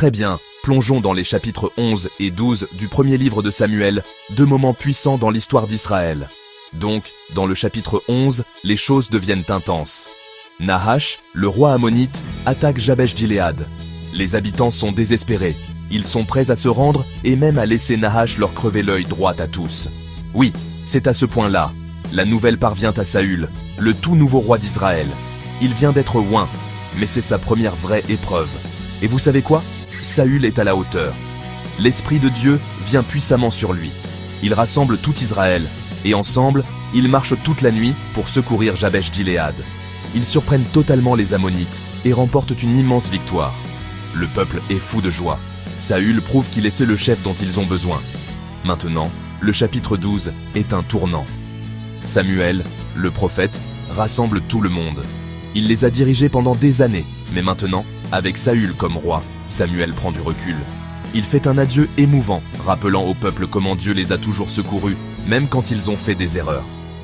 Très bien, plongeons dans les chapitres 11 et 12 du premier livre de Samuel, deux moments puissants dans l'histoire d'Israël. Donc, dans le chapitre 11, les choses deviennent intenses. Nahash, le roi ammonite, attaque Jabesh-Gilead. Les habitants sont désespérés. Ils sont prêts à se rendre et même à laisser Nahash leur crever l'œil droit à tous. Oui, c'est à ce point-là. La nouvelle parvient à Saül, le tout nouveau roi d'Israël. Il vient d'être oint, mais c'est sa première vraie épreuve. Et vous savez quoi? Saül est à la hauteur. L'Esprit de Dieu vient puissamment sur lui. Il rassemble tout Israël, et ensemble, ils marchent toute la nuit pour secourir Jabesh-Gilead. Ils surprennent totalement les Ammonites et remportent une immense victoire. Le peuple est fou de joie. Saül prouve qu'il était le chef dont ils ont besoin. Maintenant, le chapitre 12 est un tournant. Samuel, le prophète, rassemble tout le monde. Il les a dirigés pendant des années, mais maintenant, avec Saül comme roi, Samuel prend du recul. Il fait un adieu émouvant, rappelant au peuple comment Dieu les a toujours secourus, même quand ils ont fait des erreurs.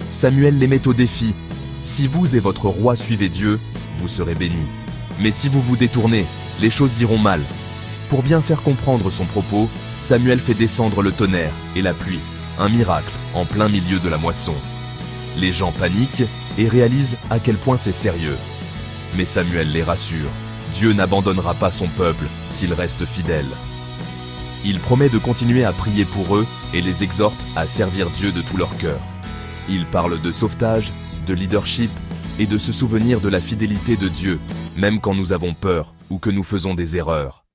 Samuel les met au défi. Si vous et votre roi suivez Dieu, vous serez bénis. Mais si vous vous détournez, les choses iront mal. Pour bien faire comprendre son propos, Samuel fait descendre le tonnerre et la pluie, un miracle en plein milieu de la moisson. Les gens paniquent et réalisent à quel point c'est sérieux. Mais Samuel les rassure, Dieu n'abandonnera pas son peuple s'il reste fidèle. Il promet de continuer à prier pour eux et les exhorte à servir Dieu de tout leur cœur. Il parle de sauvetage, de leadership et de se souvenir de la fidélité de Dieu, même quand nous avons peur ou que nous faisons des erreurs.